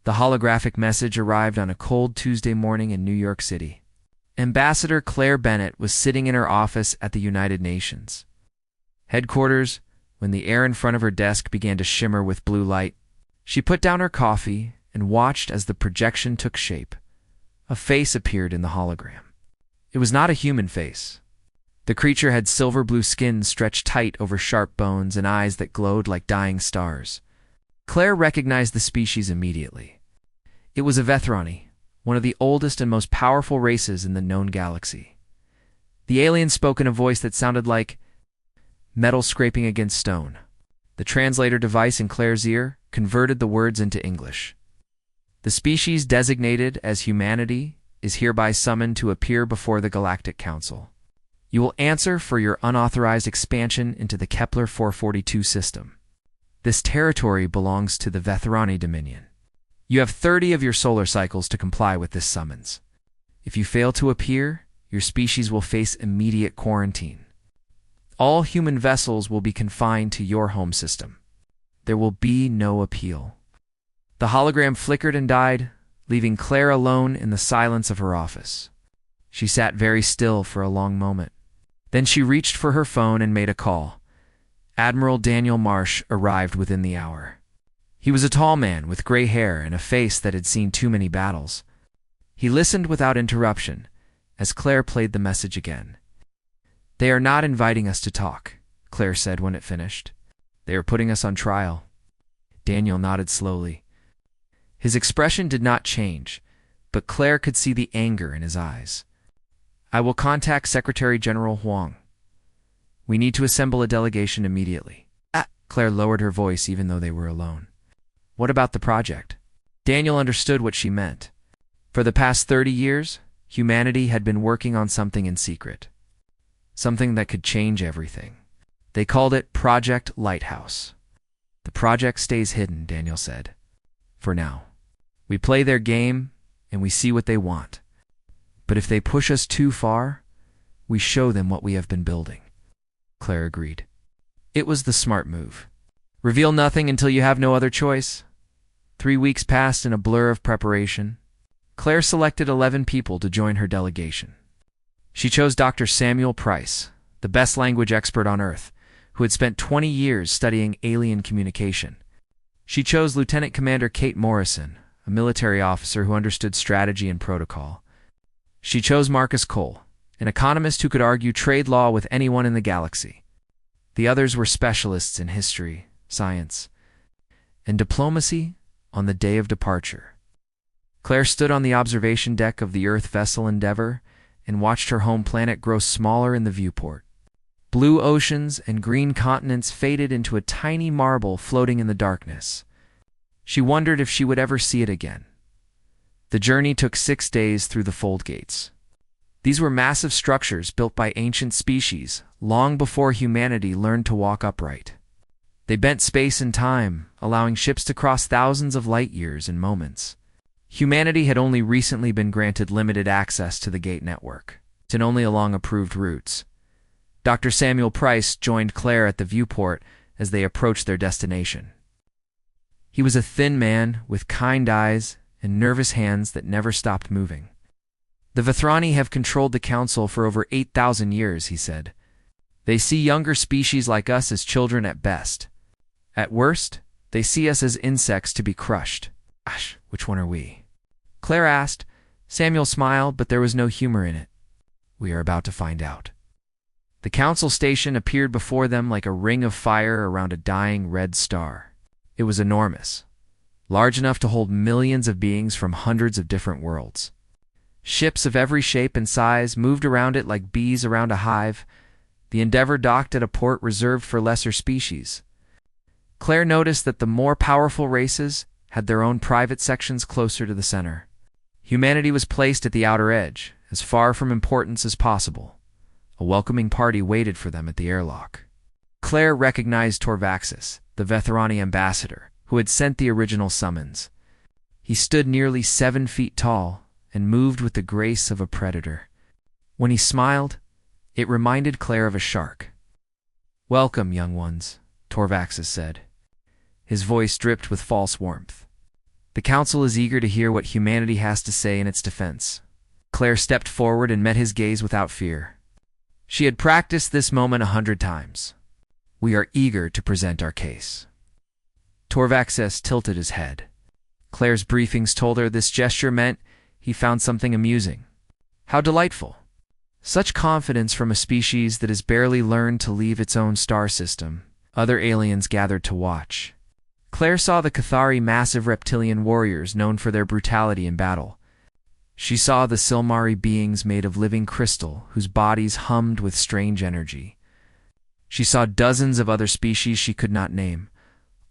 The holographic message arrived on a cold Tuesday morning in New York City. Ambassador Claire Bennett was sitting in her office at the United Nations headquarters when the air in front of her desk began to shimmer with blue light. She put down her coffee and watched as the projection took shape. A face appeared in the hologram. It was not a human face. The creature had silver blue skin stretched tight over sharp bones and eyes that glowed like dying stars. Claire recognized the species immediately. It was a Vethrani, one of the oldest and most powerful races in the known galaxy. The alien spoke in a voice that sounded like metal scraping against stone. The translator device in Claire's ear converted the words into English. The species designated as humanity is hereby summoned to appear before the Galactic Council. You will answer for your unauthorized expansion into the Kepler 442 system. This territory belongs to the Vethrani Dominion. You have 30 of your solar cycles to comply with this summons. If you fail to appear, your species will face immediate quarantine. All human vessels will be confined to your home system. There will be no appeal. The hologram flickered and died, leaving Claire alone in the silence of her office. She sat very still for a long moment. Then she reached for her phone and made a call. Admiral Daniel Marsh arrived within the hour. He was a tall man with gray hair and a face that had seen too many battles. He listened without interruption as Claire played the message again. "They are not inviting us to talk," Claire said when it finished. "They are putting us on trial." Daniel nodded slowly. His expression did not change, but Claire could see the anger in his eyes. "I will contact Secretary General Huang. We need to assemble a delegation immediately." Claire lowered her voice even though they were alone. "What about the project?" Daniel understood what she meant. For the past 30 years, humanity had been working on something in secret. Something that could change everything. They called it Project Lighthouse. "The project stays hidden," Daniel said. "For now. We play their game, and we see what they want. But if they push us too far, we show them what we have been building." Claire agreed. It was the smart move. Reveal nothing until you have no other choice. 3 weeks passed in a blur of preparation. Claire selected 11 people to join her delegation. She chose Dr. Samuel Price, the best language expert on Earth, who had spent 20 years studying alien communication. She chose Lieutenant Commander Kate Morrison, a military officer who understood strategy and protocol. She chose Marcus Cole, an economist who could argue trade law with anyone in the galaxy. The others were specialists in history, science, and diplomacy on the day of departure. Claire stood on the observation deck of the Earth vessel Endeavour and watched her home planet grow smaller in the viewport. Blue oceans and green continents faded into a tiny marble floating in the darkness. She wondered if she would ever see it again. The journey took 6 days through the fold gates. These were massive structures built by ancient species long before humanity learned to walk upright. They bent space and time, allowing ships to cross thousands of light years in moments. Humanity had only recently been granted limited access to the gate network, and only along approved routes. Dr. Samuel Price joined Claire at the viewport as they approached their destination. He was a thin man with kind eyes and nervous hands that never stopped moving. "The Vethrani have controlled the Council for over 8,000 years, he said. "They see younger species like us as children at best. At worst, they see us as insects to be crushed." "Gosh, which one are we?" Claire asked. Samuel smiled, but there was no humor in it. "We are about to find out." The Council station appeared before them like a ring of fire around a dying red star. It was enormous, large enough to hold millions of beings from hundreds of different worlds. Ships of every shape and size moved around it like bees around a hive. The Endeavour docked at a port reserved for lesser species. Claire noticed that the more powerful races had their own private sections closer to the center. Humanity was placed at the outer edge, as far from importance as possible. A welcoming party waited for them at the airlock. Claire recognized Torvaxis, the Vethrani ambassador, who had sent the original summons. He stood nearly 7 feet tall and moved with the grace of a predator. When he smiled, it reminded Claire of a shark. "Welcome, young ones," Torvaxis said. His voice dripped with false warmth. The Council is eager to hear what humanity has to say in its defense. Claire stepped forward and met his gaze without fear. She had practiced this moment 100 times. We are eager to present our case. Torvaxes tilted his head. Claire's briefings told her this gesture meant he found something amusing. How delightful! Such confidence from a species that has barely learned to leave its own star system. Other aliens gathered to watch. Claire saw the Cathari massive reptilian warriors known for their brutality in battle. She saw the Silmari beings made of living crystal whose bodies hummed with strange energy. She saw dozens of other species she could not name,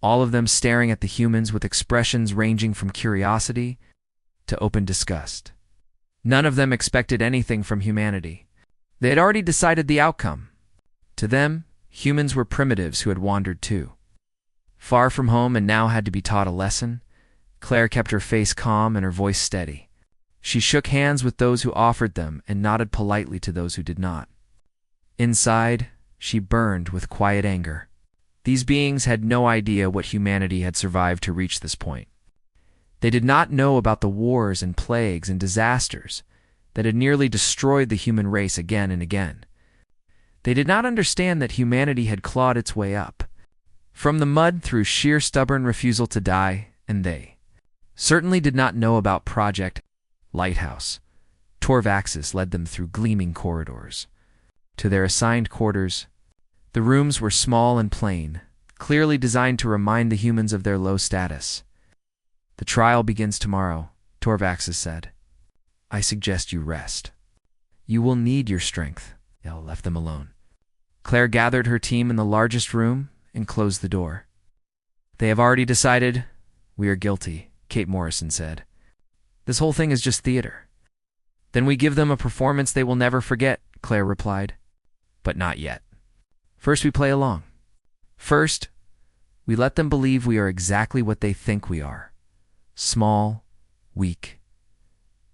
all of them staring at the humans with expressions ranging from curiosity to open disgust. None of them expected anything from humanity. They had already decided the outcome. To them, humans were primitives who had wandered too. Far from home and now had to be taught a lesson, Claire kept her face calm and her voice steady. She shook hands with those who offered them and nodded politely to those who did not. Inside, she burned with quiet anger. These beings had no idea what humanity had survived to reach this point. They did not know about the wars and plagues and disasters that had nearly destroyed the human race again and again. They did not understand that humanity had clawed its way up from the mud through sheer stubborn refusal to die, and they certainly did not know about Project Lighthouse. Torvaxes led them through gleaming corridors to their assigned quarters. The rooms were small and plain, clearly designed to remind the humans of their low status. The trial begins tomorrow, Torvaxes said. I suggest you rest. You will need your strength. Elle left them alone. Claire gathered her team in the largest room and closed the door. They have already decided we are guilty, Kate Morrison said. This whole thing is just theater. Then we give them a performance they will never forget, Claire replied. But not yet. First we play along. First, we let them believe we are exactly what they think we are. Small, weak,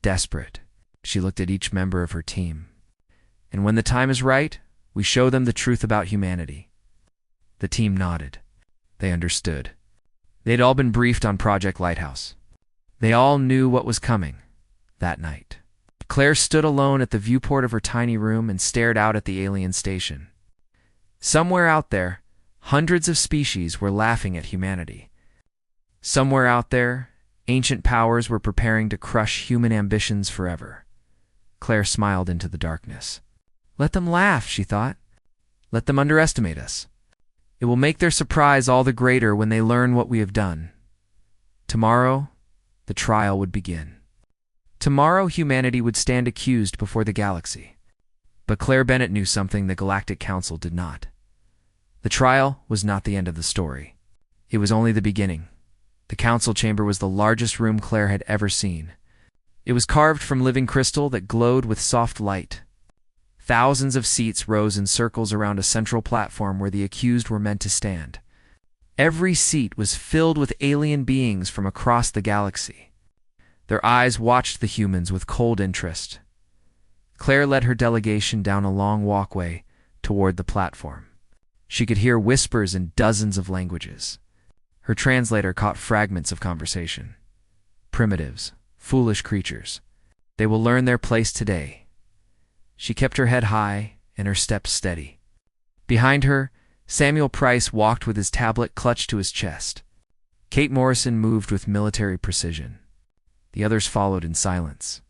desperate. She looked at each member of her team. And when the time is right, we show them the truth about humanity. The team nodded. They understood. They had all been briefed on Project Lighthouse. They all knew what was coming that night. Claire stood alone at the viewport of her tiny room and stared out at the alien station. Somewhere out there, hundreds of species were laughing at humanity. Somewhere out there, ancient powers were preparing to crush human ambitions forever. Claire smiled into the darkness. Let them laugh, she thought. Let them underestimate us. It will make their surprise all the greater when they learn what we have done. Tomorrow, the trial would begin. Tomorrow, humanity would stand accused before the galaxy. But Claire Bennett knew something the Galactic Council did not. The trial was not the end of the story. It was only the beginning. The council chamber was the largest room Claire had ever seen. It was carved from living crystal that glowed with soft light. Thousands of seats rose in circles around a central platform where the accused were meant to stand. Every seat was filled with alien beings from across the galaxy. Their eyes watched the humans with cold interest. Claire led her delegation down a long walkway toward the platform. She could hear whispers in dozens of languages. Her translator caught fragments of conversation. Primitives, foolish creatures. They will learn their place today. She kept her head high and her steps steady. Behind her, Samuel Price walked with his tablet clutched to his chest. Kate Morrison moved with military precision. The others followed in silence.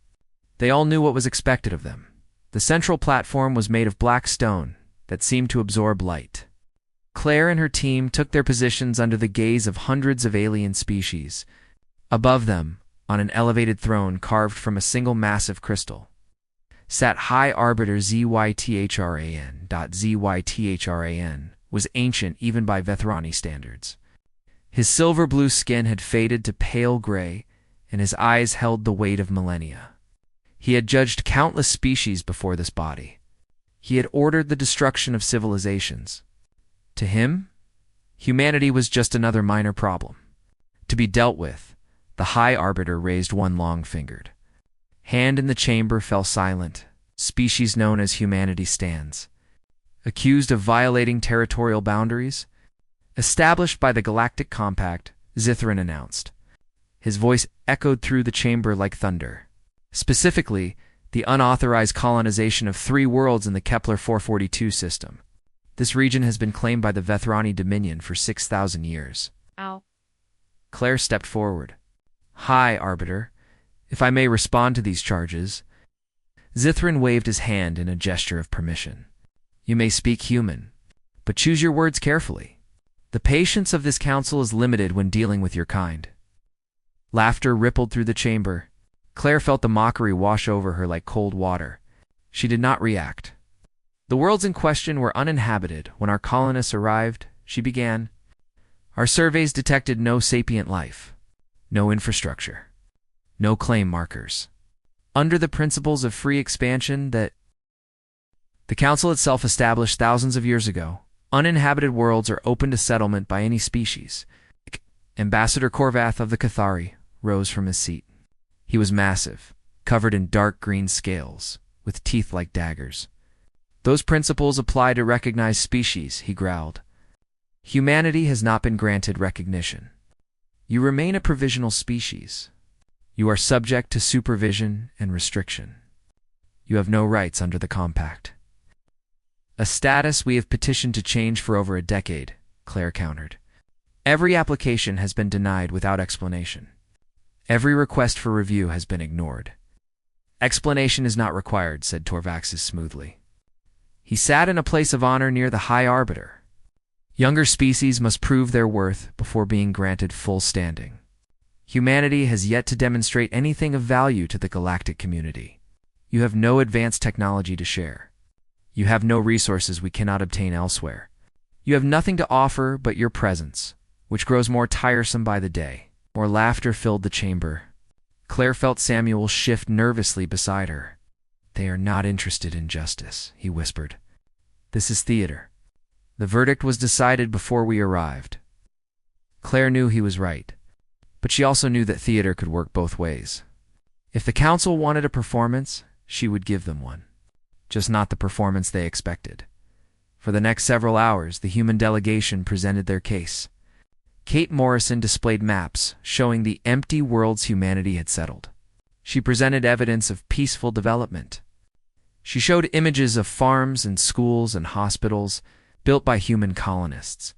They all knew what was expected of them. The central platform was made of black stone that seemed to absorb light. Claire and her team took their positions under the gaze of hundreds of alien species. Above them, on an elevated throne carved from a single massive crystal, sat High Arbiter ZYTHRAN. ZYTHRAN was ancient even by Vethrani standards. His silver-blue skin had faded to pale gray, and his eyes held the weight of millennia. He had judged countless species before this body. He had ordered the destruction of civilizations. To him, humanity was just another minor problem. To be dealt with, the High Arbiter raised one long-fingered hand in the chamber fell silent. Species known as humanity stands. Accused of violating territorial boundaries? Established by the Galactic Compact, Zithran announced. His voice echoed through the chamber like thunder. Specifically, the unauthorized colonization of 3 worlds in the Kepler 442 system. This region has been claimed by the Vethrani Dominion for 6,000 years. Ow. Claire stepped forward. Hi, Arbiter. If I may respond to these charges. Zithrin waved his hand in a gesture of permission. You may speak human, but choose your words carefully. The patience of this council is limited when dealing with your kind. Laughter rippled through the chamber. Claire felt the mockery wash over her like cold water. She did not react. The worlds in question were uninhabited. When our colonists arrived, she began. Our surveys detected no sapient life, no infrastructure, no claim markers. Under the principles of free expansion that the Council itself established thousands of years ago, uninhabited worlds are open to settlement by any species. Ambassador Korvath of the Cathari rose from his seat. He was massive, covered in dark green scales, with teeth like daggers. Those principles apply to recognized species, he growled. Humanity has not been granted recognition. You remain a provisional species. You are subject to supervision and restriction. You have no rights under the compact. A status we have petitioned to change for over a decade, Claire countered. Every application has been denied without explanation. Every request for review has been ignored. Explanation is not required, said Torvaxis smoothly. He sat in a place of honor near the High Arbiter. Younger species must prove their worth before being granted full standing. Humanity has yet to demonstrate anything of value to the galactic community. You have no advanced technology to share. You have no resources we cannot obtain elsewhere. You have nothing to offer but your presence, which grows more tiresome by the day. More laughter filled the chamber. Claire felt Samuel shift nervously beside her. They are not interested in justice, he whispered. This is theater. The verdict was decided before we arrived. Claire knew he was right, but she also knew that theater could work both ways. If the council wanted a performance, she would give them one, just not the performance they expected. For the next several hours, the human delegation presented their case. Kate Morrison displayed maps showing the empty worlds humanity had settled. She presented evidence of peaceful development. She showed images of farms and schools and hospitals built by human colonists.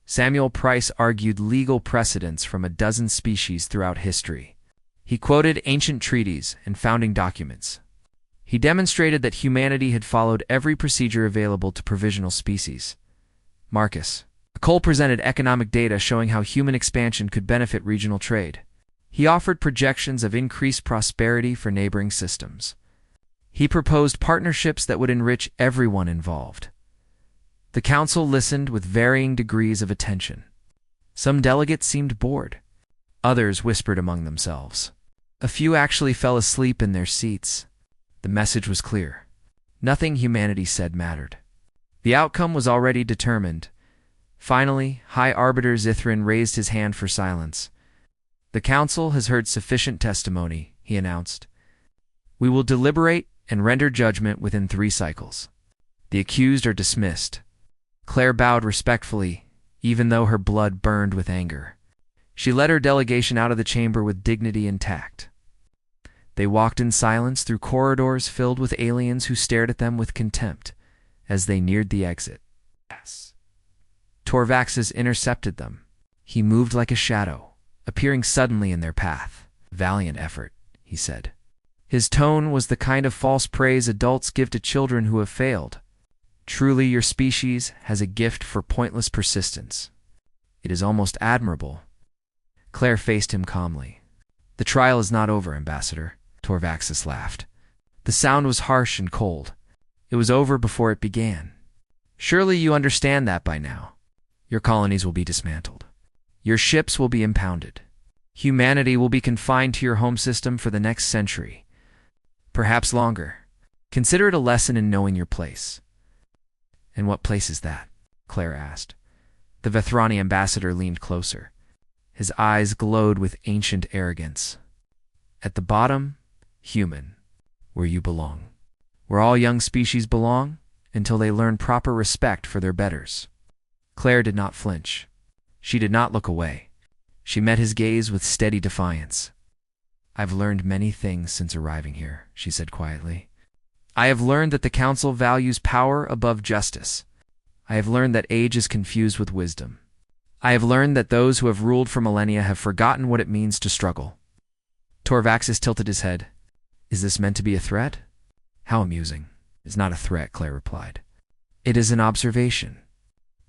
Samuel Price argued legal precedents from a dozen species throughout history. He quoted ancient treaties and founding documents. He demonstrated that humanity had followed every procedure available to provisional species. Marcus Cole presented economic data showing how human expansion could benefit regional trade. He offered projections of increased prosperity for neighboring systems. He proposed partnerships that would enrich everyone involved. The council listened with varying degrees of attention. Some delegates seemed bored. Others whispered among themselves. A few actually fell asleep in their seats. The message was clear. Nothing humanity said mattered. The outcome was already determined. Finally, High Arbiter Zithrin raised his hand for silence. The council has heard sufficient testimony, he announced. We will deliberate and render judgment within 3 cycles. The accused are dismissed. Claire bowed respectfully, even though her blood burned with anger. She led her delegation out of the chamber with dignity and tact. They walked in silence through corridors filled with aliens who stared at them with contempt as they neared the exit. Torvaxis intercepted them. He moved like a shadow, appearing suddenly in their path. Valiant effort, he said. His tone was the kind of false praise adults give to children who have failed. Truly, your species has a gift for pointless persistence. It is almost admirable. Claire faced him calmly. The trial is not over, Ambassador, Torvaxis laughed. The sound was harsh and cold. It was over before it began. Surely you understand that by now. Your colonies will be dismantled. Your ships will be impounded. Humanity will be confined to your home system for the next century. Perhaps longer. Consider it a lesson in knowing your place. And what place is that? Claire asked. The Vethrani ambassador leaned closer. His eyes glowed with ancient arrogance. At the bottom, human, where you belong. Where all young species belong, until they learn proper respect for their betters. Claire did not flinch. She did not look away. She met his gaze with steady defiance. "I've learned many things since arriving here," she said quietly. "I have learned that the Council values power above justice. I have learned that age is confused with wisdom. I have learned that those who have ruled for millennia have forgotten what it means to struggle." Torvaxis tilted his head. "Is this meant to be a threat?" "How amusing." "It's not a threat," Claire replied. "It is an observation.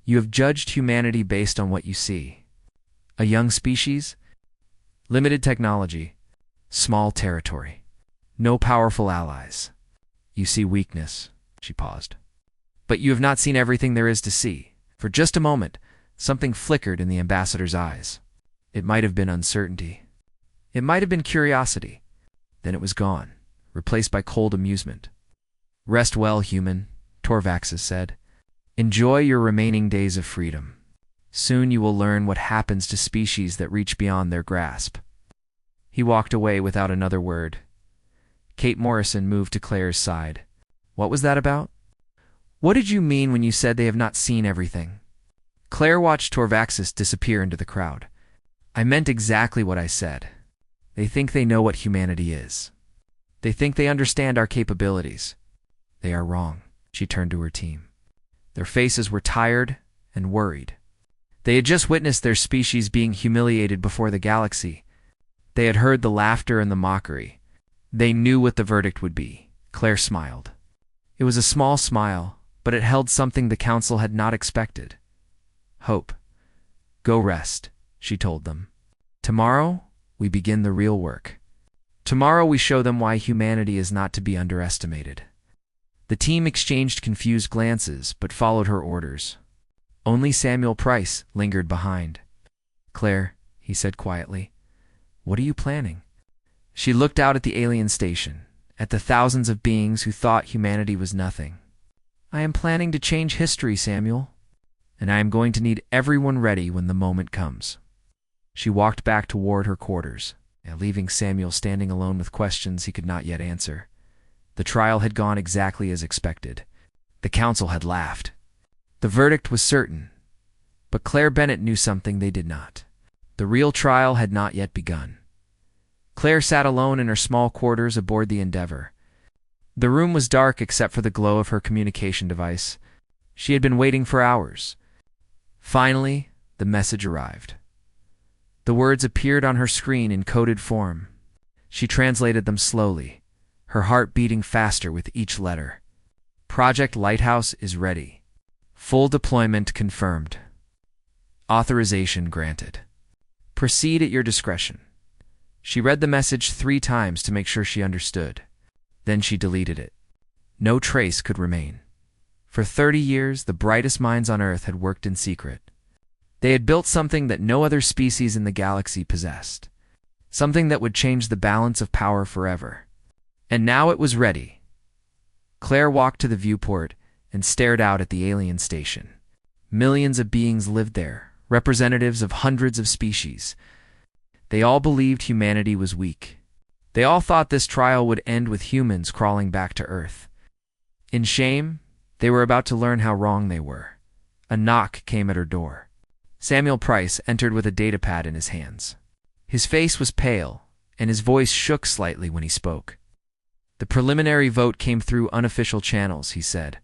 You have judged humanity based on what you see. A young species, limited technology, small territory, no powerful allies. You see weakness." She paused. "But you have not seen everything there is to see." For just a moment, something flickered in the ambassador's eyes. It might have been uncertainty. It might have been curiosity. Then it was gone, replaced by cold amusement. "Rest well, human," Torvaxis said. "Enjoy your remaining days of freedom. Soon you will learn what happens to species that reach beyond their grasp." He walked away without another word. Kate Morrison moved to Claire's side. "What was that about?" "What did you mean when you said they have not seen everything?" Claire watched Torvaxis disappear into the crowd. "I meant exactly what I said. They think they know what humanity is. They think they understand our capabilities. They are wrong." She turned to her team. Their faces were tired and worried. They had just witnessed their species being humiliated before the galaxy. They had heard the laughter and the mockery. They knew what the verdict would be. Claire smiled. It was a small smile, but it held something the Council had not expected. "Hope. Go rest," she told them. "Tomorrow, we begin the real work. Tomorrow we show them why humanity is not to be underestimated." The team exchanged confused glances, but followed her orders. Only Samuel Price lingered behind. "Claire," he said quietly, "what are you planning?" She looked out at the alien station, at the thousands of beings who thought humanity was nothing. "I am planning to change history, Samuel, and I am going to need everyone ready when the moment comes." She walked back toward her quarters, leaving Samuel standing alone with questions he could not yet answer. The trial had gone exactly as expected. The Council had laughed. The verdict was certain, but Claire Bennett knew something they did not. The real trial had not yet begun. Claire sat alone in her small quarters aboard the Endeavour. The room was dark except for the glow of her communication device. She had been waiting for hours. Finally, the message arrived. The words appeared on her screen in coded form. She translated them slowly, her heart beating faster with each letter. "Project Lighthouse is ready. Full deployment confirmed. Authorization granted. Proceed at your discretion." She read the message 3 times to make sure she understood. Then she deleted it. No trace could remain. For 30 years, the brightest minds on Earth had worked in secret. They had built something that no other species in the galaxy possessed. Something that would change the balance of power forever. And now it was ready. Claire walked to the viewport and stared out at the alien station. Millions of beings lived there, representatives of hundreds of species. They all believed humanity was weak. They all thought this trial would end with humans crawling back to Earth. In shame, they were about to learn how wrong they were. A knock came at her door. Samuel Price entered with a datapad in his hands. His face was pale, and his voice shook slightly when he spoke. "The preliminary vote came through unofficial channels," he said.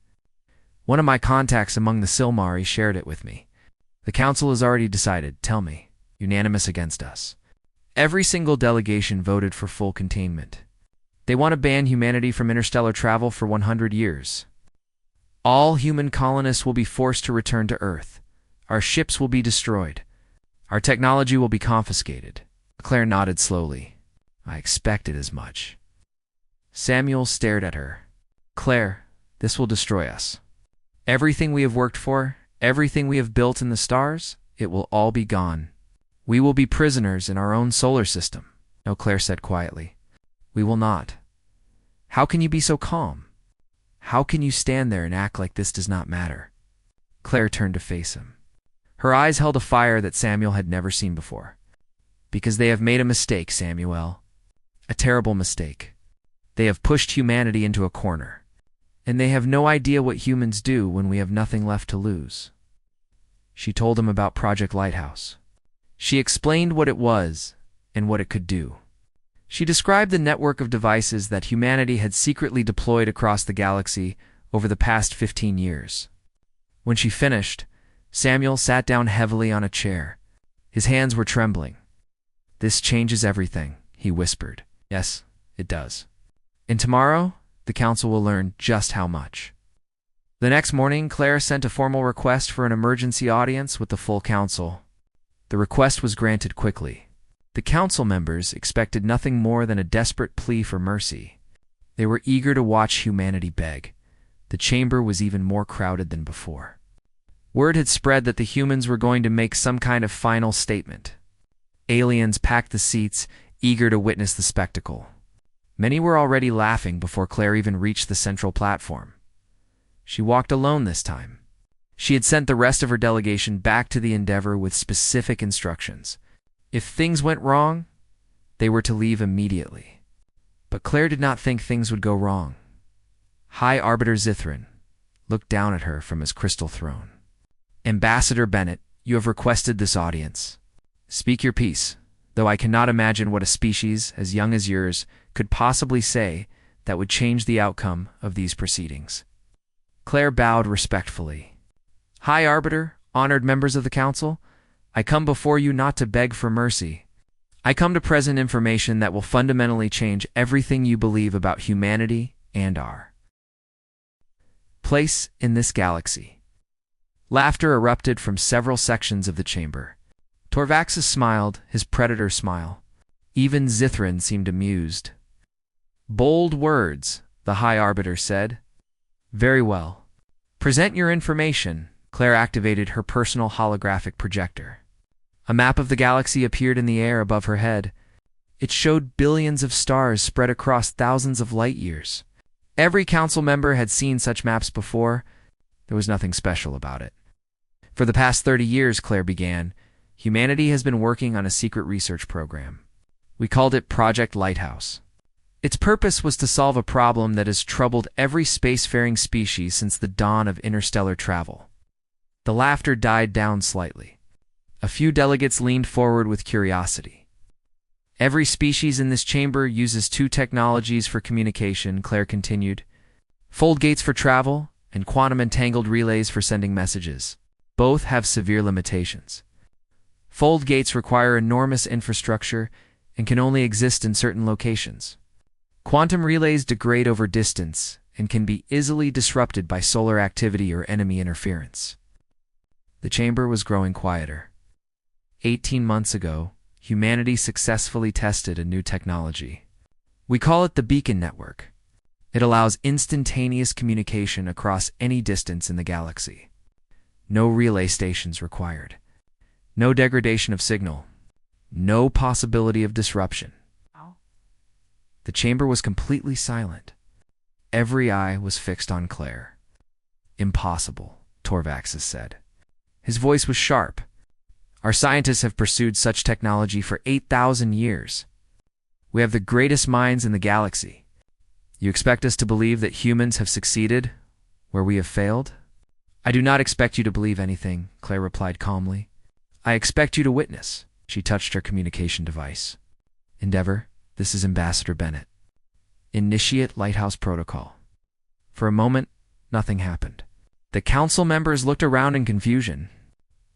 "One of my contacts among the Silmari shared it with me. The Council has already decided, tell me, unanimous against us. Every single delegation voted for full containment. They want to ban humanity from interstellar travel for 100 years. All human colonists will be forced to return to Earth. Our ships will be destroyed. Our technology will be confiscated." Claire nodded slowly. "I expected as much." Samuel stared at her. "Claire, this will destroy us. Everything we have worked for, everything we have built in the stars, it will all be gone. We will be prisoners in our own solar system." "No," Claire said quietly. "We will not. How can you be so calm? How can you stand there and act like this does not matter?" Claire turned to face him. Her eyes held a fire that Samuel had never seen before. "Because they have made a mistake, Samuel. A terrible mistake. They have pushed humanity into a corner. And they have no idea what humans do when we have nothing left to lose." She told him about Project Lighthouse. She explained what it was and what it could do. She described the network of devices that humanity had secretly deployed across the galaxy over the past 15 years. When she finished, Samuel sat down heavily on a chair. His hands were trembling. "This changes everything," he whispered. "Yes, it does. And tomorrow, the council will learn just how much." The next morning, Claire sent a formal request for an emergency audience with the full council. The request was granted quickly. The council members expected nothing more than a desperate plea for mercy. They were eager to watch humanity beg. The chamber was even more crowded than before. Word had spread that the humans were going to make some kind of final statement. Aliens packed the seats, eager to witness the spectacle. Many were already laughing before Claire even reached the central platform. She walked alone this time. She had sent the rest of her delegation back to the Endeavor with specific instructions. If things went wrong, they were to leave immediately. But Claire did not think things would go wrong. High Arbiter Zithrin looked down at her from his crystal throne. "Ambassador Bennett, you have requested this audience. Speak your piece, though I cannot imagine what a species as young as yours could possibly say that would change the outcome of these proceedings." Claire bowed respectfully. "High Arbiter, honored members of the council, I come before you not to beg for mercy. I come to present information that will fundamentally change everything you believe about humanity and our place in this galaxy." Laughter erupted from several sections of the chamber. Torvaxus smiled, his predator smile. Even Zithrin seemed amused. "Bold words," the High Arbiter said. "Very well. Present your information." Claire activated her personal holographic projector. A map of the galaxy appeared in the air above her head. It showed billions of stars spread across thousands of light years. Every council member had seen such maps before. There was nothing special about it. "For the past 30 years, Claire began, humanity has been working on a secret research program. We called it Project Lighthouse. Its purpose was to solve a problem that has troubled every spacefaring species since the dawn of interstellar travel." The laughter died down slightly. A few delegates leaned forward with curiosity. "Every species in this chamber uses two technologies for communication," Claire continued. "Fold gates for travel and quantum entangled relays for sending messages. Both have severe limitations. Fold gates require enormous infrastructure and can only exist in certain locations. Quantum relays degrade over distance and can be easily disrupted by solar activity or enemy interference." The chamber was growing quieter. 18 months ago, humanity successfully tested a new technology. We call it the Beacon Network. It allows instantaneous communication across any distance in the galaxy. No relay stations required. No degradation of signal. No possibility of disruption. The chamber was completely silent. Every eye was fixed on Claire. "Impossible," Torvaxus said. His voice was sharp. "Our scientists have pursued such technology for 8,000 years. We have the greatest minds in the galaxy. You expect us to believe that humans have succeeded where we have failed?" "I do not expect you to believe anything," Claire replied calmly. "I expect you to witness." She touched her communication device. "Endeavor, this is Ambassador Bennett. Initiate Lighthouse Protocol." For a moment, nothing happened. The council members looked around in confusion.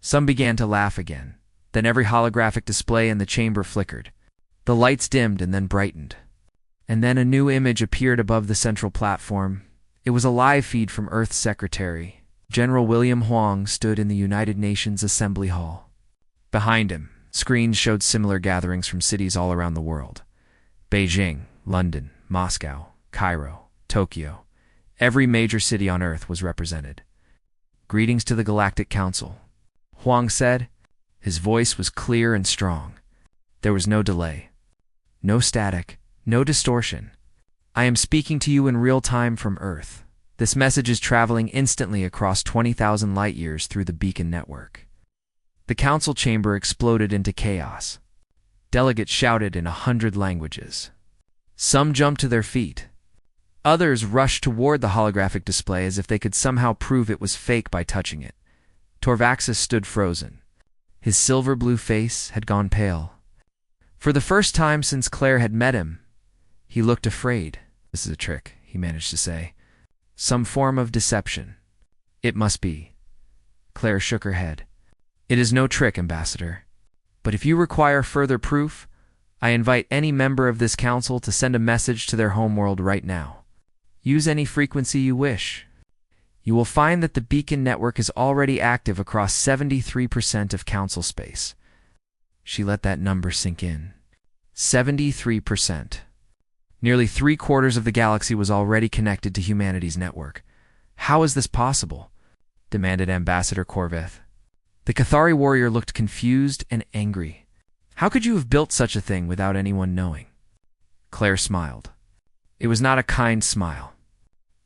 Some began to laugh again. Then every holographic display in the chamber flickered. The lights dimmed and then brightened. And then a new image appeared above the central platform. It was a live feed from Earth's secretary. General William Huang stood in the United Nations Assembly Hall. Behind him, screens showed similar gatherings from cities all around the world. Beijing, London, Moscow, Cairo, Tokyo. Every major city on Earth was represented. "Greetings to the Galactic Council," Huang said. His voice was clear and strong. There was no delay. No static. No distortion. "I am speaking to you in real time from Earth. This message is traveling instantly across 20,000 light years through the Beacon Network." The council chamber exploded into chaos. Delegates shouted in 100 languages. Some jumped to their feet. Others rushed toward the holographic display as if they could somehow prove it was fake by touching it. Torvaxus stood frozen. His silver-blue face had gone pale. For the first time since Claire had met him, he looked afraid. "This is a trick," he managed to say. "Some form of deception." "It must be." Claire shook her head. "It is no trick, Ambassador. But if you require further proof, I invite any member of this council to send a message to their homeworld right now. Use any frequency you wish. You will find that the beacon network is already active across 73% of council space." She let that number sink in. 73%. Nearly 3/4 of the galaxy was already connected to humanity's network. "How is this possible?" demanded Ambassador Corveth. The Cathari warrior looked confused and angry. "How could you have built such a thing without anyone knowing?" Claire smiled. It was not a kind smile.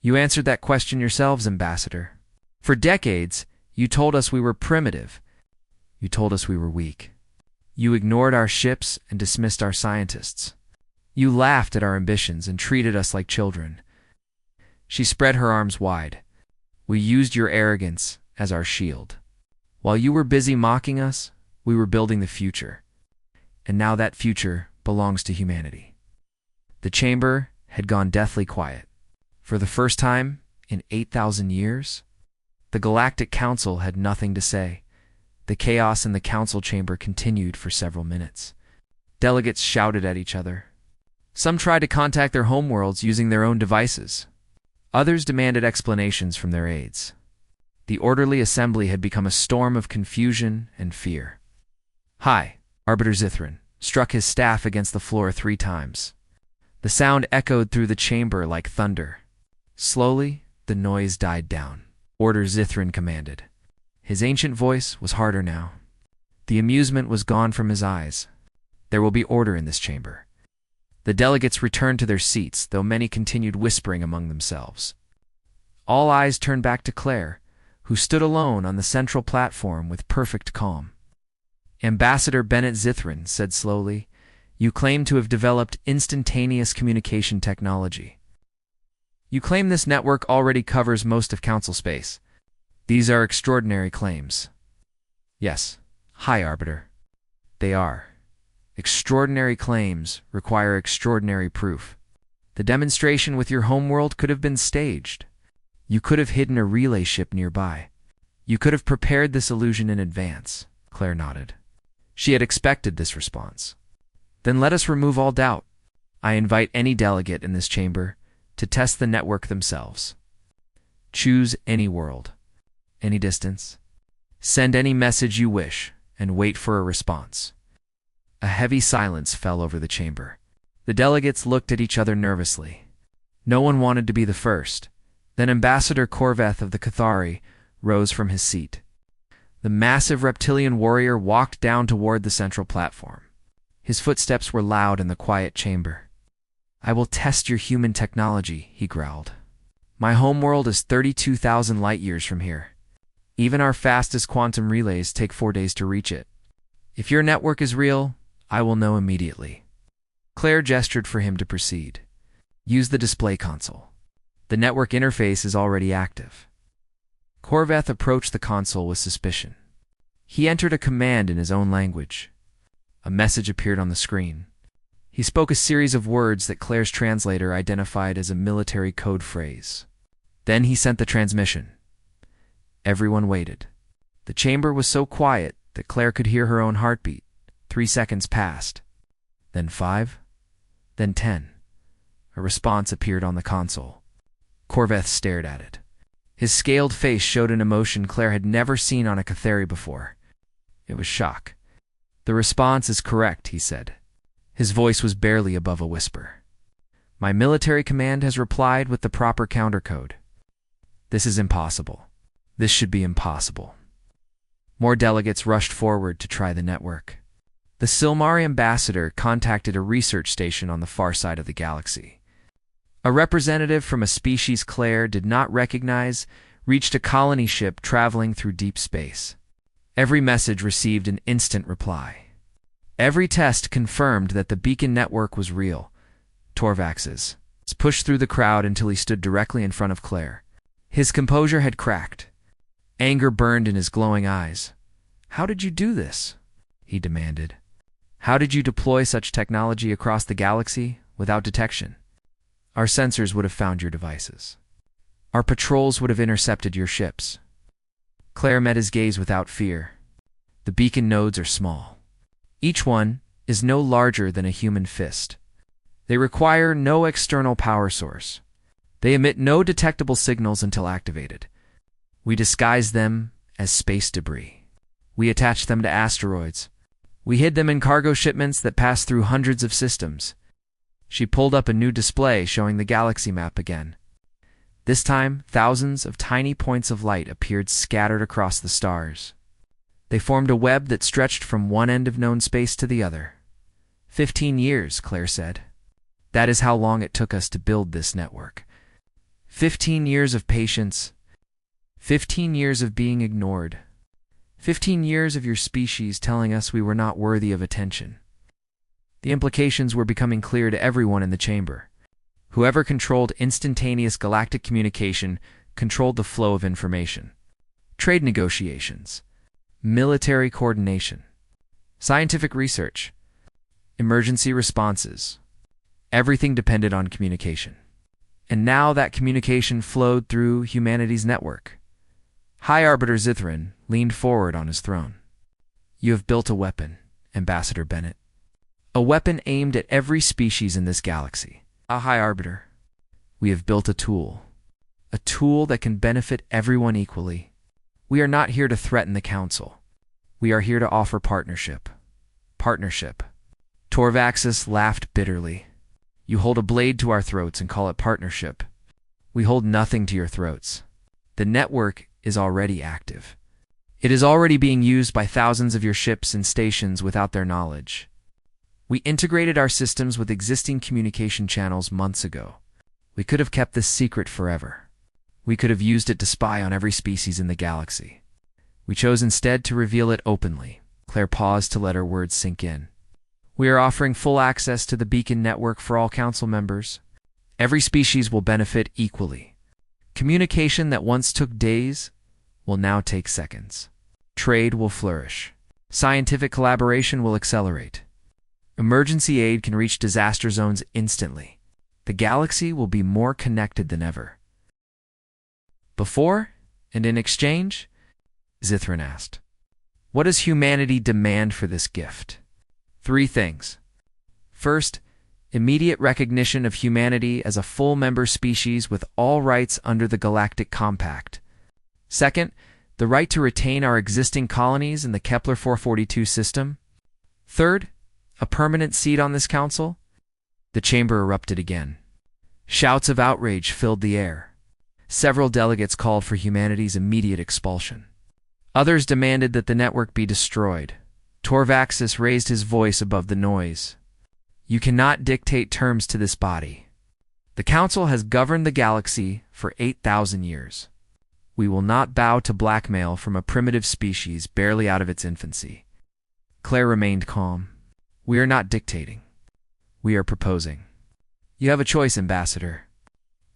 "You answered that question yourselves, Ambassador. For decades, you told us we were primitive. You told us we were weak. You ignored our ships and dismissed our scientists. You laughed at our ambitions and treated us like children." She spread her arms wide. "We used your arrogance as our shield. While you were busy mocking us, we were building the future. And now that future belongs to humanity." The chamber had gone deathly quiet. For the first time in 8,000 years, the Galactic Council had nothing to say. The chaos in the council chamber continued for several minutes. Delegates shouted at each other. Some tried to contact their homeworlds using their own devices. Others demanded explanations from their aides. The orderly assembly had become a storm of confusion and fear. "Hi!" Arbiter Zithrin struck his staff against the floor 3 times. The sound echoed through the chamber like thunder. Slowly, the noise died down. "Order," Zithrin commanded. His ancient voice was harder now. The amusement was gone from his eyes. "There will be order in this chamber." The delegates returned to their seats, though many continued whispering among themselves. All eyes turned back to Claire, who stood alone on the central platform with perfect calm. Ambassador Bennett Zithrin said slowly, "You claim to have developed instantaneous communication technology. You claim this network already covers most of council space. These are extraordinary claims." "Yes, High Arbiter. They are. Extraordinary claims require extraordinary proof. The demonstration with your homeworld could have been staged. You could have hidden a relay ship nearby. You could have prepared this illusion in advance." Claire nodded. She had expected this response. "Then let us remove all doubt. I invite any delegate in this chamber to test the network themselves. Choose any world, any distance. Send any message you wish, and wait for a response." A heavy silence fell over the chamber. The delegates looked at each other nervously. No one wanted to be the first. Then Ambassador Corveth of the Cathari rose from his seat. The massive reptilian warrior walked down toward the central platform. His footsteps were loud in the quiet chamber. "I will test your human technology," he growled. "My homeworld is 32,000 light-years from here. Even our fastest quantum relays take 4 days to reach it. If your network is real, I will know immediately." Claire gestured for him to proceed. "Use the display console. The network interface is already active." Corveth approached the console with suspicion. He entered a command in his own language. A message appeared on the screen. He spoke a series of words that Claire's translator identified as a military code phrase. Then he sent the transmission. Everyone waited. The chamber was so quiet that Claire could hear her own heartbeat. 3 seconds passed. Then 5. Then 10. A response appeared on the console. Corveth stared at it. His scaled face showed an emotion Claire had never seen on a Cathari before. It was shock. "The response is correct," he said. His voice was barely above a whisper. "My military command has replied with the proper countercode. This is impossible. This should be impossible." More delegates rushed forward to try the network. The Silmari ambassador contacted a research station on the far side of the galaxy. A representative from a species Claire did not recognize reached a colony ship traveling through deep space. Every message received an instant reply. Every test confirmed that the beacon network was real. Torvax's pushed through the crowd until he stood directly in front of Claire. His composure had cracked. Anger burned in his glowing eyes. How did you do this? He demanded. How did you deploy such technology across the galaxy without detection? Our sensors would have found your devices. Our patrols would have intercepted your ships. Claire met his gaze without fear. The beacon nodes are small. Each one is no larger than a human fist. They require no external power source. They emit no detectable signals until activated. We disguise them as space debris. We attach them to asteroids. We hid them in cargo shipments that pass through hundreds of systems. She pulled up a new display showing the galaxy map again. This time, thousands of tiny points of light appeared scattered across the stars. They formed a web that stretched from one end of known space to the other. 15 years, Claire said. That is how long it took us to build this network. 15 years of patience. 15 years of being ignored. 15 years of your species telling us we were not worthy of attention. The implications were becoming clear to everyone in the chamber. Whoever controlled instantaneous galactic communication controlled the flow of information. Trade negotiations, military coordination, scientific research, emergency responses. Everything depended on communication. And now that communication flowed through humanity's network. High Arbiter Zithrin leaned forward on his throne. You have built a weapon, Ambassador Bennett. A weapon aimed at every species in this galaxy. High Arbiter, we have built a tool that can benefit everyone equally. We are not here to threaten the Council. We are here to offer partnership. Partnership. Torvaxis laughed bitterly. You hold a blade to our throats and call it partnership. We hold nothing to your throats. The network is already active. It is already being used by thousands of your ships and stations without their knowledge. We integrated our systems with existing communication channels months ago. We could have kept this secret forever. We could have used it to spy on every species in the galaxy. We chose instead to reveal it openly. Claire paused to let her words sink in. We are offering full access to the beacon network for all council members. Every species will benefit equally. Communication that once took days will now take seconds. Trade will flourish. Scientific collaboration will accelerate. Emergency aid can reach disaster zones instantly. The galaxy will be more connected than ever. Before and in exchange? Zithrin asked. What does humanity demand for this gift? 3 things. First, immediate recognition of humanity as a full member species with all rights under the Galactic Compact. Second, the right to retain our existing colonies in the Kepler 442 system. Third, a permanent seat on this council? The chamber erupted again. Shouts of outrage filled the air. Several delegates called for humanity's immediate expulsion. Others demanded that the network be destroyed. Torvaxis raised his voice above the noise. You cannot dictate terms to this body. The council has governed the galaxy for 8,000 years. We will not bow to blackmail from a primitive species barely out of its infancy. Claire remained calm. We are not dictating. We are proposing. You have a choice, Ambassador.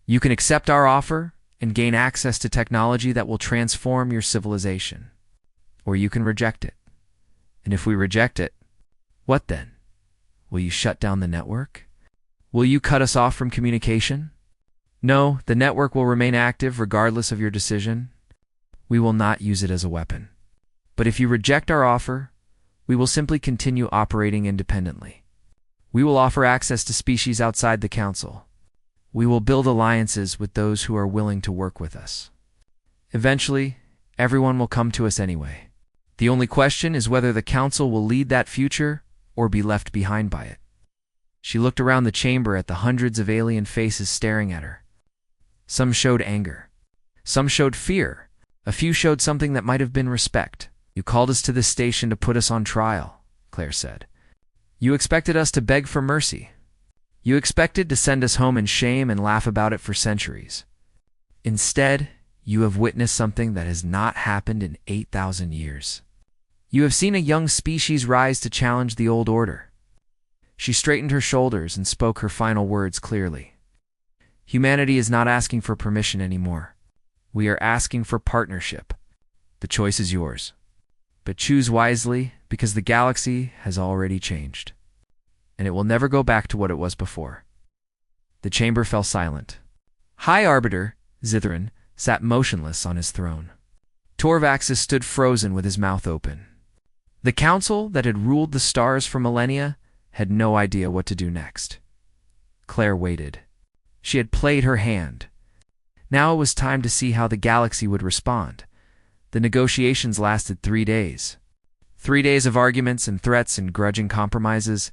You can accept our offer and gain access to technology that will transform your civilization. Or you can reject it. And if we reject it, what then? Will you shut down the network? Will you cut us off from communication? No, the network will remain active regardless of your decision. We will not use it as a weapon. But if you reject our offer, we will simply continue operating independently. We will offer access to species outside the Council. We will build alliances with those who are willing to work with us. Eventually, everyone will come to us anyway. The only question is whether the Council will lead that future or be left behind by it. She looked around the chamber at the hundreds of alien faces staring at her. Some showed anger. Some showed fear. A few showed something that might have been respect. You called us to this station to put us on trial, Claire said. You expected us to beg for mercy. You expected to send us home in shame and laugh about it for centuries. Instead, you have witnessed something that has not happened in 8,000 years. You have seen a young species rise to challenge the old order. She straightened her shoulders and spoke her final words clearly. Humanity is not asking for permission anymore. We are asking for partnership. The choice is yours. But choose wisely, because the galaxy has already changed, and it will never go back to what it was before." The chamber fell silent. High Arbiter Zithran sat motionless on his throne. Torvaxis stood frozen with his mouth open. The council that had ruled the stars for millennia had no idea what to do next. Claire waited. She had played her hand. Now it was time to see how the galaxy would respond. The negotiations lasted 3 days. 3 days of arguments and threats and grudging compromises.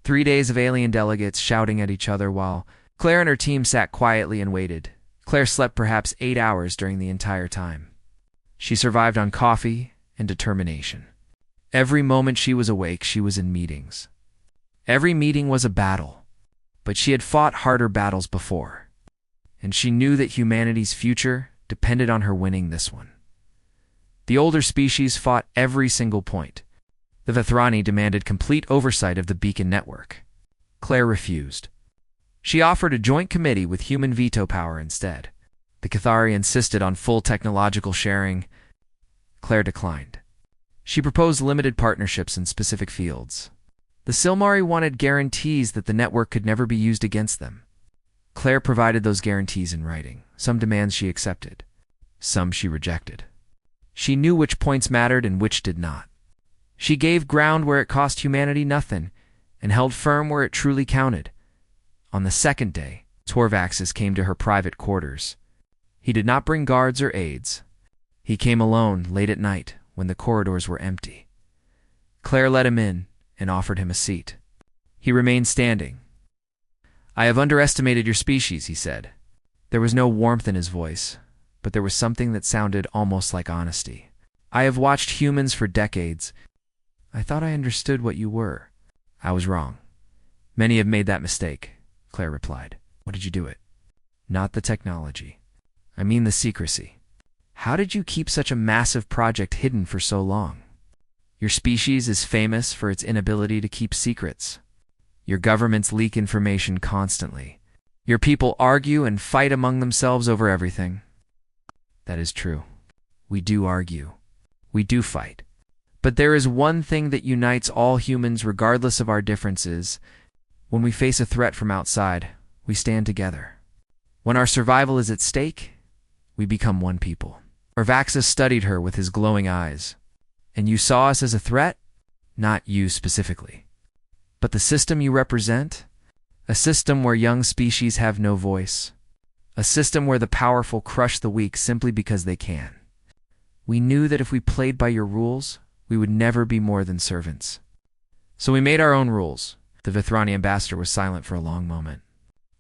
3 days of alien delegates shouting at each other while Claire and her team sat quietly and waited. Claire slept perhaps 8 hours during the entire time. She survived on coffee and determination. Every moment she was awake, she was in meetings. Every meeting was a battle, but she had fought harder battles before, and she knew that humanity's future depended on her winning this one. The older species fought every single point. The Vethrani demanded complete oversight of the beacon network. Claire refused. She offered a joint committee with human veto power instead. The Cathari insisted on full technological sharing. Claire declined. She proposed limited partnerships in specific fields. The Silmari wanted guarantees that the network could never be used against them. Claire provided those guarantees in writing. Some demands she accepted. Some she rejected. She knew which points mattered and which did not. She gave ground where it cost humanity nothing, and held firm where it truly counted. On the second day, Torvaxis came to her private quarters. He did not bring guards or aides. He came alone late at night when the corridors were empty. Claire let him in and offered him a seat. He remained standing. "I have underestimated your species," he said. There was no warmth in his voice, but there was something that sounded almost like honesty. "I have watched humans for decades. I thought I understood what you were. I was wrong. Many have made that mistake," Claire replied. "What did you do it?" "Not the technology. I mean the secrecy. How did you keep such a massive project hidden for so long? Your species is famous for its inability to keep secrets. Your governments leak information constantly. Your people argue and fight among themselves over everything." "That is true. We do argue. We do fight. But there is one thing that unites all humans regardless of our differences. When we face a threat from outside, we stand together. When our survival is at stake, we become one people." Orvaxis studied her with his glowing eyes. "And you saw us as a threat? Not you specifically, but the system you represent? A system where young species have no voice. A system where the powerful crush the weak simply because they can. We knew that if we played by your rules, we would never be more than servants. So we made our own rules." The Vethrani ambassador was silent for a long moment.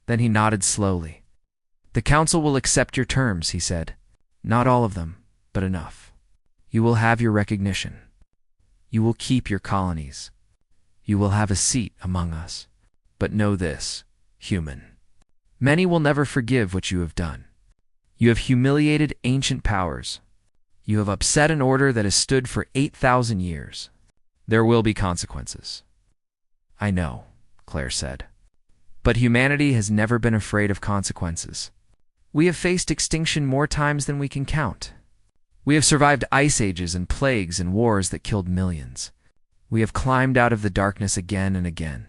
Then he nodded slowly. "The council will accept your terms," he said. "Not all of them, but enough. You will have your recognition. You will keep your colonies. You will have a seat among us. But know this, human. Many will never forgive what you have done. You have humiliated ancient powers. You have upset an order that has stood for 8,000 years. There will be consequences." "I know," Claire said. "But humanity has never been afraid of consequences. We have faced extinction more times than we can count. We have survived ice ages and plagues and wars that killed millions. We have climbed out of the darkness again and again.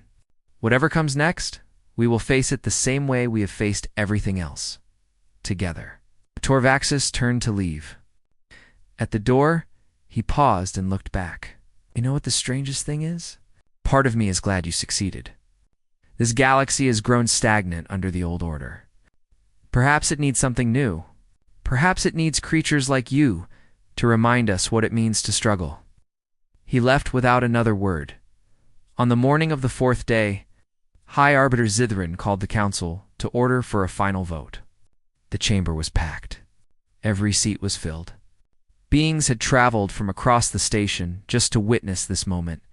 Whatever comes next, we will face it the same way we have faced everything else. Together." Torvaxis turned to leave. At the door, he paused and looked back. "You know what the strangest thing is? Part of me is glad you succeeded. This galaxy has grown stagnant under the old order. Perhaps it needs something new. Perhaps it needs creatures like you to remind us what it means to struggle." He left without another word. On the morning of the 4th day, High Arbiter Zithran called the council to order for a final vote. The chamber was packed. Every seat was filled. Beings had traveled from across the station just to witness this moment.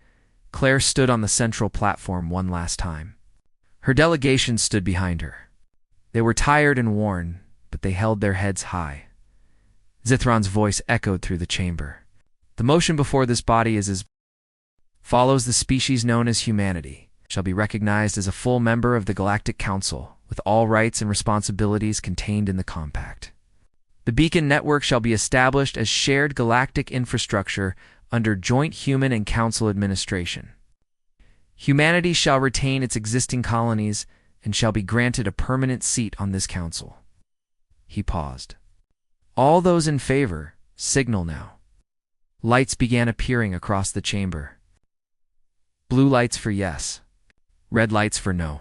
Claire stood on the central platform one last time. Her delegation stood behind her. They were tired and worn, but they held their heads high. Zithran's voice echoed through the chamber. "The motion before this body is as follows: the species known as humanity shall be recognized as a full member of the Galactic Concil, with all rights and responsibilities contained in the compact. The beacon network shall be established as shared galactic infrastructure under joint human and council administration. Humanity shall retain its existing colonies and shall be granted a permanent seat on this council. He paused. All those in favor, signal now. Lights began appearing across the chamber. Blue lights for yes, red lights for no.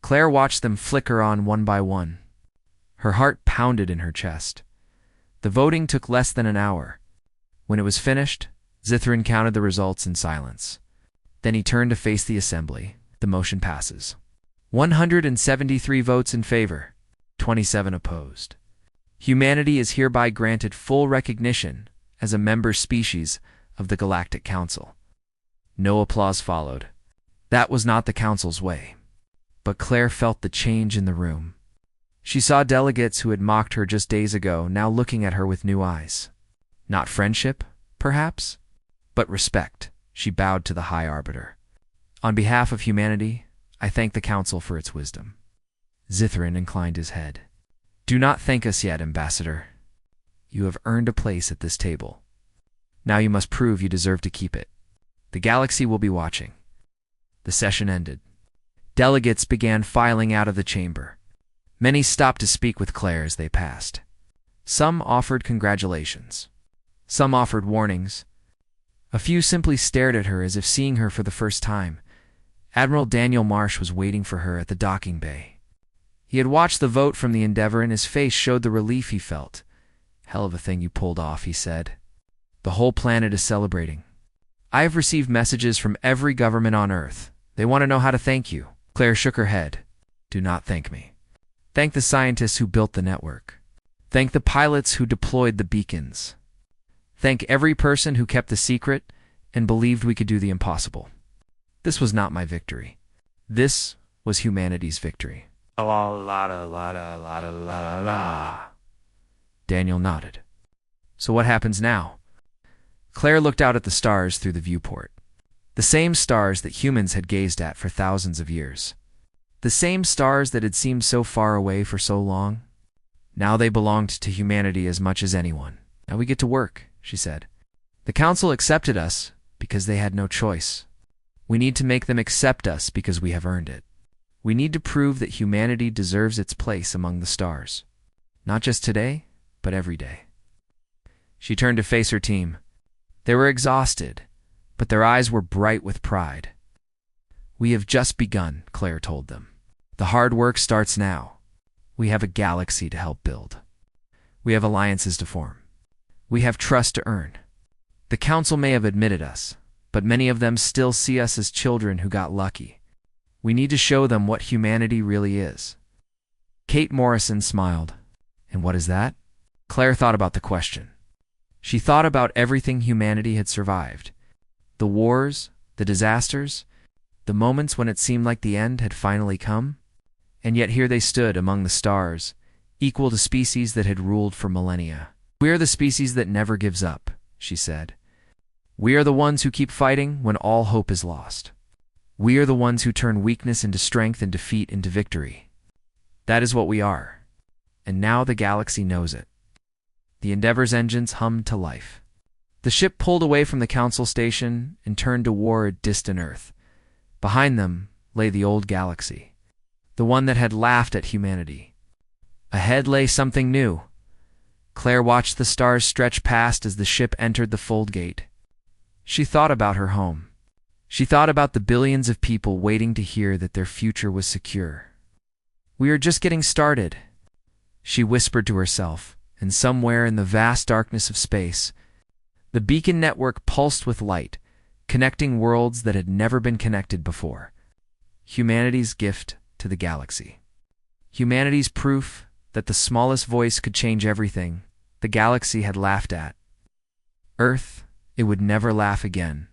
Claire watched them flicker on one by one. Her heart pounded in her chest. The voting took less than an hour. When it was finished, Zithrin counted the results in silence. Then he turned to face the assembly. The motion passes. 173 votes in favor, 27 opposed. Humanity is hereby granted full recognition as a member species of the Galactic Council. No applause followed. That was not the Council's way. But Claire felt the change in the room. She saw delegates who had mocked her just days ago now looking at her with new eyes. Not friendship, perhaps, but respect. She bowed to the High Arbiter. On behalf of humanity, I thank the Council for its wisdom. Zithrin inclined his head. Do not thank us yet, Ambassador. You have earned a place at this table. Now you must prove you deserve to keep it. The galaxy will be watching. The session ended. Delegates began filing out of the chamber. Many stopped to speak with Claire as they passed. Some offered congratulations. Some offered warnings. A few simply stared at her as if seeing her for the first time. Admiral Daniel Marsh was waiting for her at the docking bay. He had watched the vote from the Endeavor and his face showed the relief he felt. Hell of a thing you pulled off, he said. The whole planet is celebrating. I have received messages from every government on Earth. They want to know how to thank you. Claire shook her head. Do not thank me. Thank the scientists who built the network. Thank the pilots who deployed the beacons. Thank every person who kept the secret and believed we could do the impossible. This was not my victory. This was humanity's victory. Daniel nodded. So what happens now? Claire looked out at the stars through the viewport. The same stars that humans had gazed at for thousands of years. The same stars that had seemed so far away for so long. Now they belonged to humanity as much as anyone. Now we get to work, she said. The Council accepted us because they had no choice. We need to make them accept us because we have earned it. We need to prove that humanity deserves its place among the stars. Not just today, but every day. She turned to face her team. They were exhausted, but their eyes were bright with pride. We have just begun, Claire told them. The hard work starts now. We have a galaxy to help build. We have alliances to form. We have trust to earn. The Council may have admitted us, but many of them still see us as children who got lucky. We need to show them what humanity really is. Kate Morrison smiled. And what is that? Claire thought about the question. She thought about everything humanity had survived. The wars, the disasters, the moments when it seemed like the end had finally come. And yet here they stood among the stars, equal to species that had ruled for millennia. We are the species that never gives up, she said. We are the ones who keep fighting when all hope is lost. We are the ones who turn weakness into strength and defeat into victory. That is what we are. And now the galaxy knows it. The Endeavor's engines hummed to life. The ship pulled away from the Council station and turned toward distant Earth. Behind them lay the old galaxy, the one that had laughed at humanity. Ahead lay something new. Claire watched the stars stretch past as the ship entered the fold gate. She thought about her home. She thought about the billions of people waiting to hear that their future was secure. We are just getting started, she whispered to herself, and somewhere in the vast darkness of space, the beacon network pulsed with light, connecting worlds that had never been connected before. Humanity's gift to the galaxy. Humanity's proof that the smallest voice could change everything the galaxy had laughed at. Earth, it would never laugh again.